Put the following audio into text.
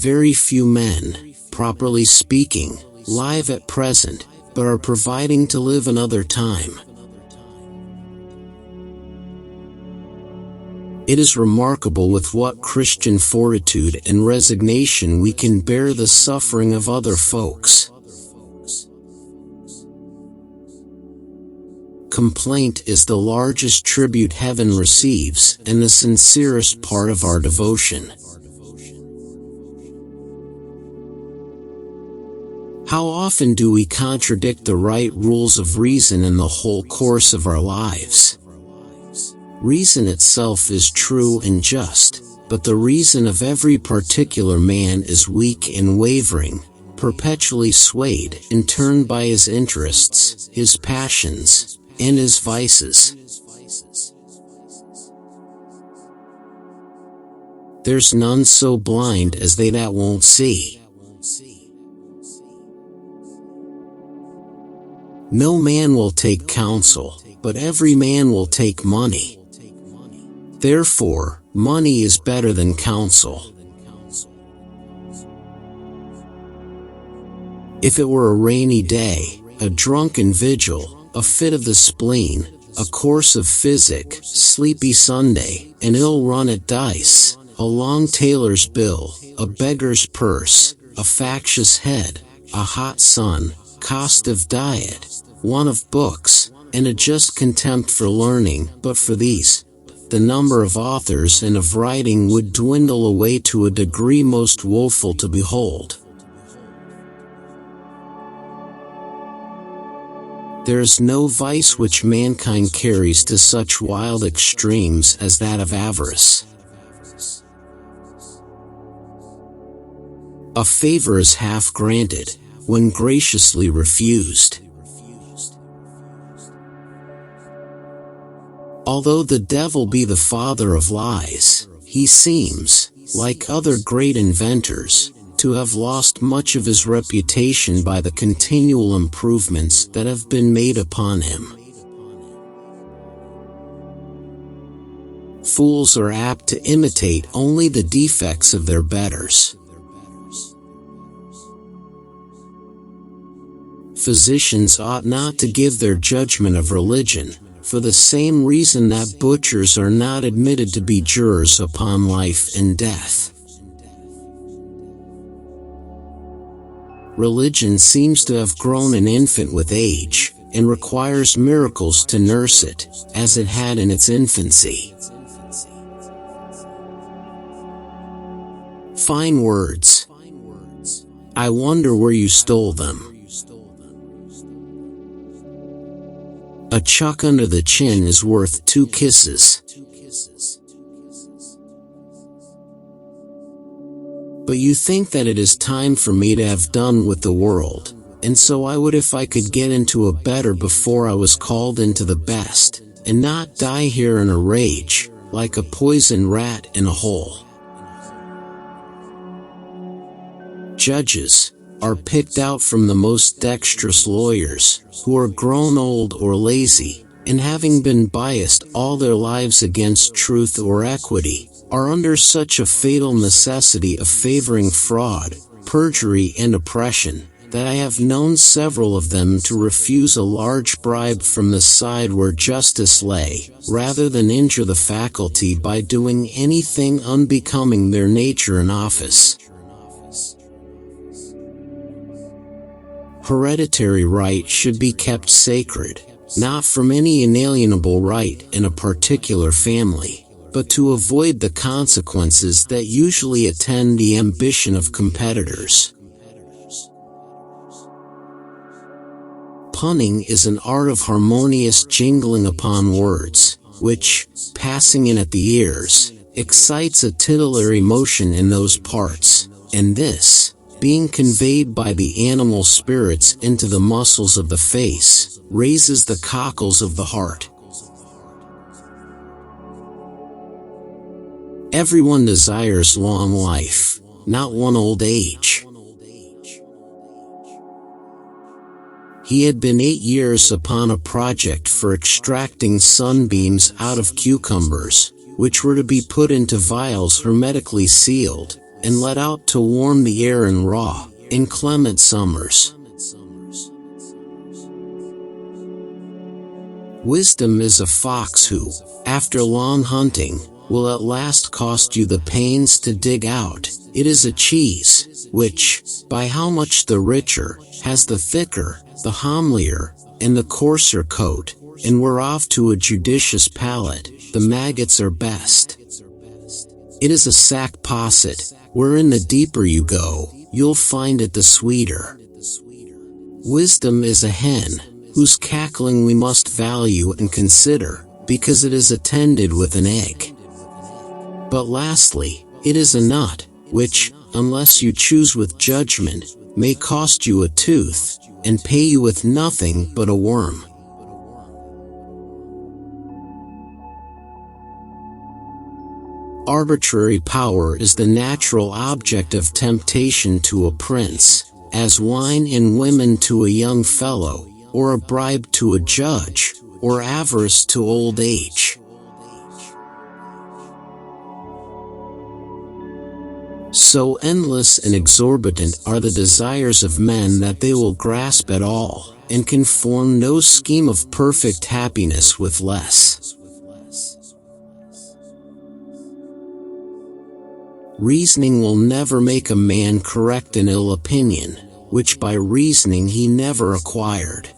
very few men, properly speaking, live at present, but are providing to live another time. It is remarkable with what Christian fortitude and resignation we can bear the suffering of other folks. Complaint is the largest tribute heaven receives and the sincerest part of our devotion. How often do we contradict the right rules of reason in the whole course of our lives? Reason itself is true and just, but the reason of every particular man is weak and wavering, perpetually swayed and turned by his interests, his passions, and his vices. There's none so blind as they that won't see. No man will take counsel, but every man will take money. Therefore, money is better than counsel. If it were a rainy day, a drunken vigil, a fit of the spleen, a course of physic, sleepy Sunday, an ill run at dice, a long tailor's bill, a beggar's purse, a factious head, a hot sun, cost of diet, want of books, and a just contempt for learning, but for these, the number of authors and of writing would dwindle away to a degree most woeful to behold. There is no vice which mankind carries to such wild extremes as that of avarice. A favor is half granted, when graciously refused. Although the devil be the father of lies, he seems, like other great inventors, to have lost much of his reputation by the continual improvements that have been made upon him. Fools are apt to imitate only the defects of their betters. Physicians ought not to give their judgment of religion, for the same reason that butchers are not admitted to be jurors upon life and death. Religion seems to have grown an infant with age, and requires miracles to nurse it, as it had in its infancy. Fine words. I wonder where you stole them. A chuck under the chin is worth 2 kisses. But you think that it is time for me to have done with the world, and so I would if I could get into a better before I was called into the best, and not die here in a rage, like a poisoned rat in a hole. Judges are picked out from the most dexterous lawyers, who are grown old or lazy, and having been biased all their lives against truth or equity, are under such a fatal necessity of favoring fraud, perjury and oppression, that I have known several of them to refuse a large bribe from the side where justice lay, rather than injure the faculty by doing anything unbecoming their nature and office. Hereditary right should be kept sacred, not from any inalienable right in a particular family, but to avoid the consequences that usually attend the ambition of competitors. Punning is an art of harmonious jingling upon words, which, passing in at the ears, excites a titillary motion in those parts, and this, being conveyed by the animal spirits into the muscles of the face, raises the cockles of the heart. Everyone desires long life, not one old age. He had been 8 years upon a project for extracting sunbeams out of cucumbers, which were to be put into vials hermetically sealed, and let out to warm the air in raw, inclement summers. Wisdom is a fox who, after long hunting, will at last cost you the pains to dig out. It is a cheese, which, by how much the richer, has the thicker, the homelier, and the coarser coat, and whereof to a judicious palate, the maggots are best. It is a sack posset, wherein the deeper you go, you'll find it the sweeter. Wisdom is a hen, whose cackling we must value and consider, because it is attended with an egg. But lastly, it is a nut, which, unless you choose with judgment, may cost you a tooth, and pay you with nothing but a worm. Arbitrary power is the natural object of temptation to a prince, as wine and women to a young fellow, or a bribe to a judge, or avarice to old age. So endless and exorbitant are the desires of men that they will grasp at all, and can form no scheme of perfect happiness with less. Reasoning will never make a man correct an ill opinion, which by reasoning he never acquired.